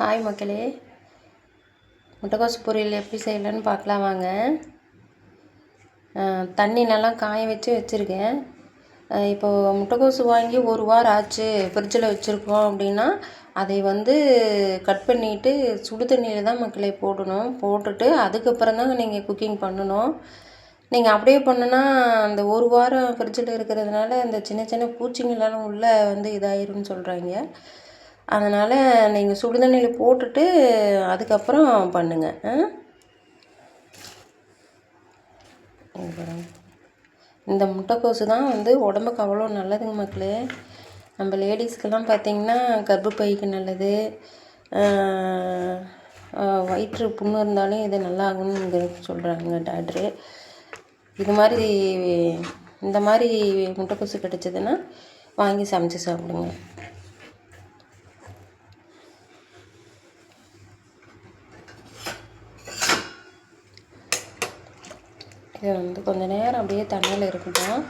Hi மக்களே, முட்டைக்கோஸ் பொரியல் எப்படி செய்யலான்னு பார்க்கலாம் வாங்க. தண்ணி நல்லா காய வச்சுருக்கேன். இப்போது முட்டைக்கோஸ் வாங்கி ஒரு வாரம் ஆச்சு, ஃப்ரிட்ஜில் வச்சுருக்கோம் அப்படின்னா அதை கட் பண்ணிவிட்டு சுடு தண்ணியில் தான் மக்களே போடணும். போட்டுட்டு அதுக்கப்புறம் தான் நீங்கள் குக்கிங் பண்ணணும். நீங்கள் அப்படியே பண்ணுன்னா அந்த ஒரு வாரம் ஃப்ரிட்ஜில் இருக்கிறதுனால அந்த சின்ன சின்ன பூச்சிங்களாம் உள்ளே இதாயிரும்னு சொல்கிறாங்க. அதனால் நீங்கள் சுடு தண்ணியில் போட்டுட்டு அதுக்கப்புறம் பண்ணுங்கள். இந்த முட்டைக்கோசு தான் உடம்புக்கு அவ்வளோ நல்லதுங்க மக்களே. நம்ம லேடிஸ்க்கெல்லாம் பார்த்திங்கன்னா கர்ப்பப்பைக்கு நல்லது, வயிற்று புண்ணு இருந்தாலும் இது நல்லா ஆகும்னு சொல்கிறாங்க டாக்டரு. இந்த மாதிரி முட்டைக்கோசு கிடச்சிதுன்னா வாங்கி சமைச்சு சாப்பிடுங்க. இது கொஞ்சம் நேரம் அப்படியே தண்ணியில் இருக்கட்டும்.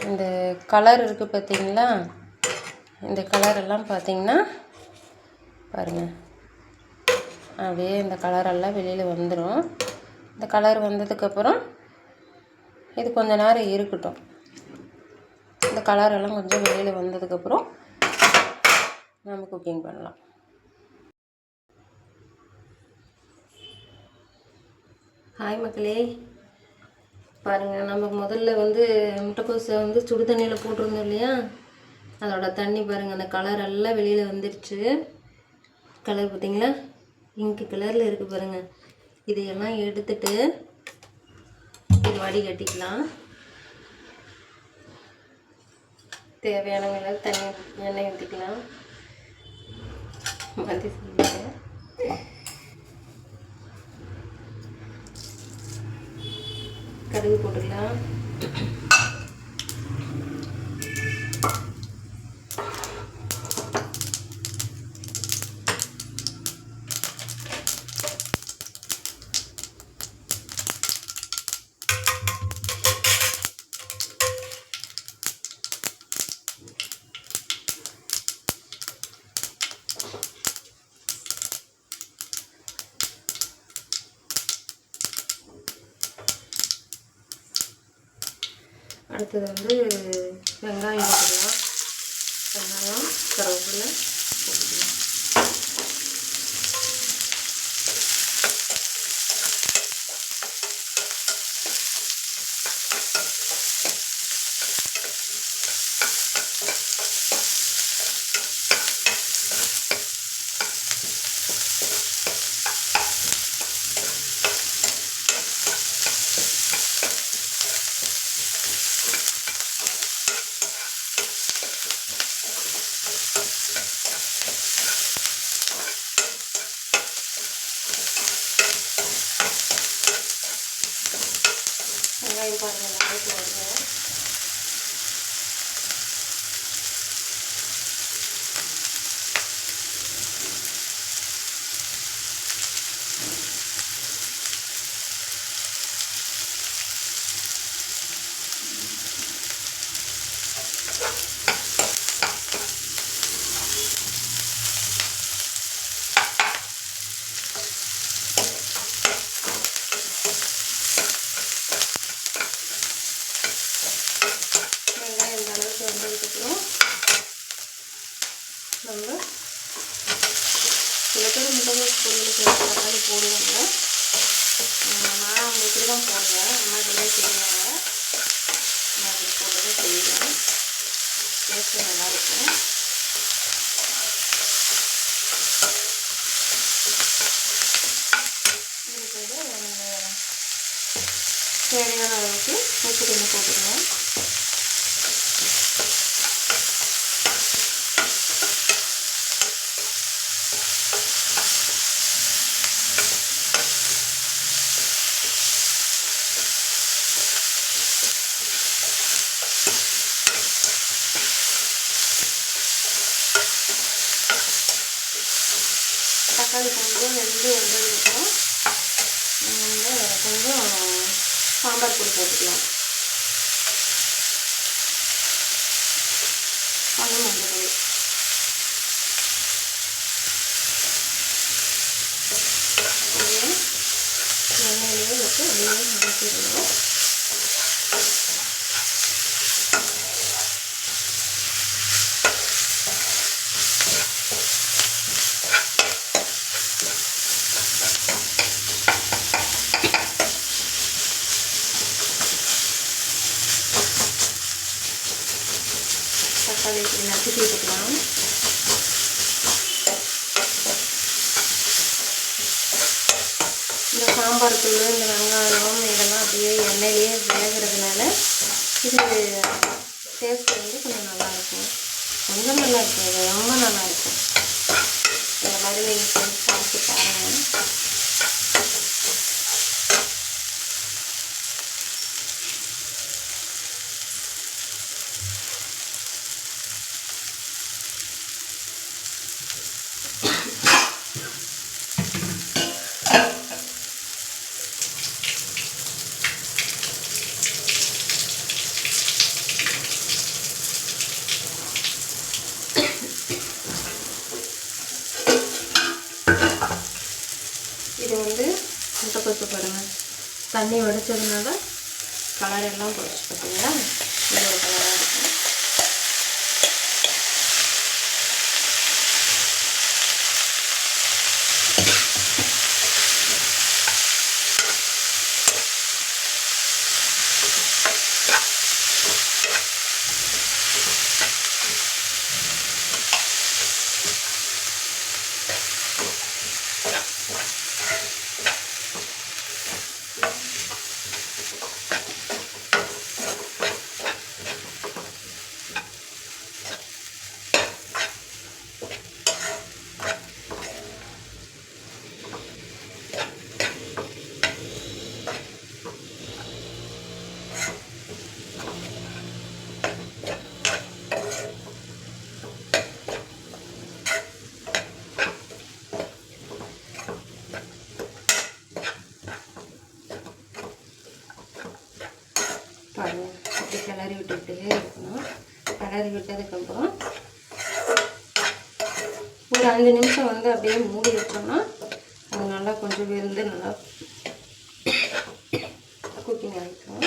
இந்த கலர் இருக்குது பார்த்திங்களா, இந்த கலரெல்லாம் பார்த்திங்கன்னா பாருங்கள், அப்படியே இந்த கலரெல்லாம் வெளியில் வந்துடும். இந்த கலர் வந்ததுக்கப்புறம் இது கொஞ்சம் நேரம் இருக்கட்டும். இந்த கலரெல்லாம் கொஞ்சம் வெளியில் வந்ததுக்கப்புறம் நம்ம குக்கிங் பண்ணலாம். ஹாய் மக்களே, பாருங்கள், நம்ம முதல்ல முட்டைக்கோஸை சுடு தண்ணியில் போட்டிருந்தோம் இல்லையா, அதோட தண்ணி பாருங்கள், அந்த கலரெல்லாம் வெளியில் வந்துடுச்சு. கலர் பார்த்திங்களா, இங்கு கலரில் இருக்குது பாருங்கள். இதையெல்லாம் எடுத்துட்டு இது வடிகட்டிக்கலாம். தேவையான தண்ணி எண்ணெய் ஊற்றிக்கலாம். மதி சொல்லிட்டேன். கடுகு போட்டுக்கலாம். அடுத்தது வெங்காயம் போட்டுக்கலாம். வெங்காயம், கருவேப்பிலை போட்டுக்கலாம். வெங்காயம் பாருங்கள், நாளைக்கு வருங்க. வந்ததுக்கப்புறம் நம்ம சில பேர் முட்டைக்கோஸ் பொரியலுக்கு தக்காளி போடுவாங்க. நான் அவங்க இப்படி தான் போடுவேன். அம்மா இப்படி தான் செய்வாங்க. நான் இப்படி போட்டு தான் செய்வேன். டேஸ்ட்டு நல்லாயிருக்கும். இதுக்கு நம்ம தேவையான அளவுக்கு உப்பு கொஞ்சம் போட்டுக்கணும். தக்காளி கொஞ்சம் வந்ததுக்கப்புறம் கொஞ்சம் சாம்பார் பொடி போட்டுக்கலாம். கொஞ்சம் மஞ்சள் பொடி, போட்டு அப்படியே வதக்கிடணும். தக்காளி இப்படி நசுக்கி விட்டுக்கலாம். இந்த சாம்பார் தூள், இந்த வெங்காயம் இதெல்லாம் அப்படியே எண்ணெயிலேயே வேகிறதுனால இது டேஸ்ட் வந்து கொஞ்சம் நல்லாயிருக்கும். கொஞ்சம் நல்லாயிருக்கும், இது ரொம்ப நல்லாயிருக்கும். இந்த மாதிரி நீங்கள் செஞ்சு சாப்பிட்டு பாருங்கள். இது வந்து முட்டைக்கோசு பாருங்கள், தண்ணி வடித்ததுனால கலர் எல்லாம் போச்சு பார்த்தீங்களா, இது ஒரு கலராக இருக்கும். பாருங்கள், அப்படி கிளறி விட்டுக்கிட்டே இருக்கணும். கிளறி விட்டதுக்கப்புறம் ஒரு 5 நிமிஷம் வந்து அப்படியே மூடி வச்சோம்னா அது நல்லா கொஞ்சம் வெந்து நல்லா குக்கிங் ஆகிக்கும்.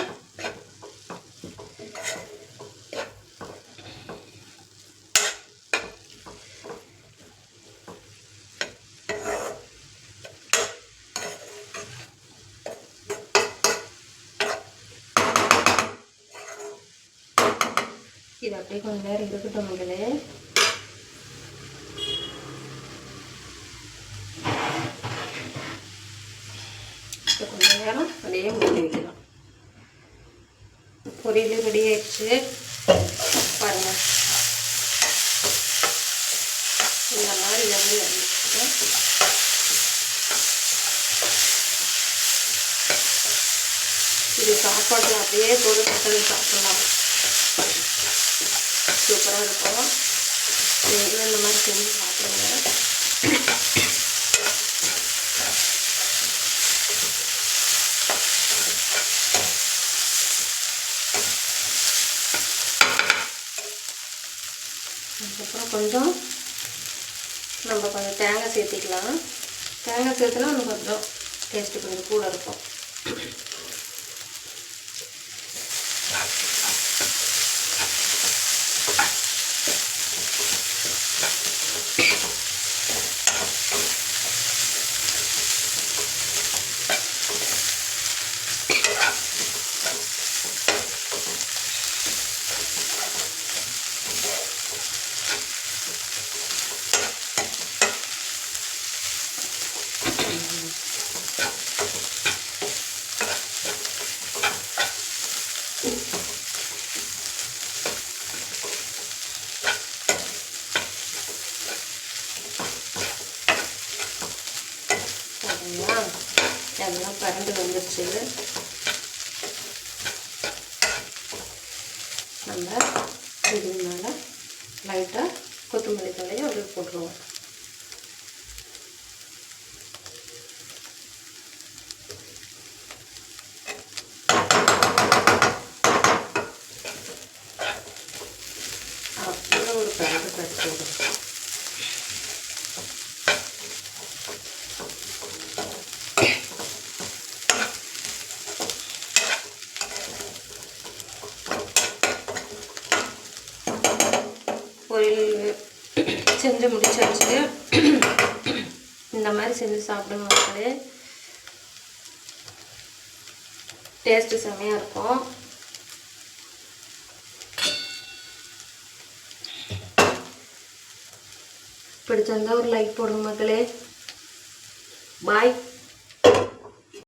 இது அப்படியே கொஞ்சம் நேரம் இருக்கட்டும். முதலே கொஞ்சம் நேரம் அப்படியே மூடி வைக்கலாம். பொரியல் ரெடி ஆயிடுச்சு பாருங்கள். இந்த மாதிரி வந்து இது சாப்பாட்டில் அப்படியே போட்டு பசங்க சாப்பிடலாம், சூப்பராக இருக்கும். நீங்களும் இந்த மாதிரி செஞ்சு சாப்பிடுங்க. அதுக்கப்புறம் கொஞ்சம் நம்ம கொஞ்சம் தேங்காய் சேர்த்திக்கலாம். தேங்காய் சேர்த்துனா இன்னும் கொஞ்சம் டேஸ்ட்டு கொஞ்சம் கூட இருக்கும். எல்லாம் பரண்டு வந்துருச்சு. நம்ம இது மேலே லைட்டாக கொத்தமல்லி தழையை அப்படியே போட்டுருவோம். அப்படியே ஒரு பரண்டு கடிச்சு விடுவோம். பொரியல் செஞ்சு முடிச்சாச்சு. இந்த மாதிரி செஞ்சு சாப்பிடுங்க மக்களே, டேஸ்ட்டு செம்மையாக இருக்கும். பிடிச்சிருந்தா ஒரு லைக் போடுங்க மக்களே. பாய்.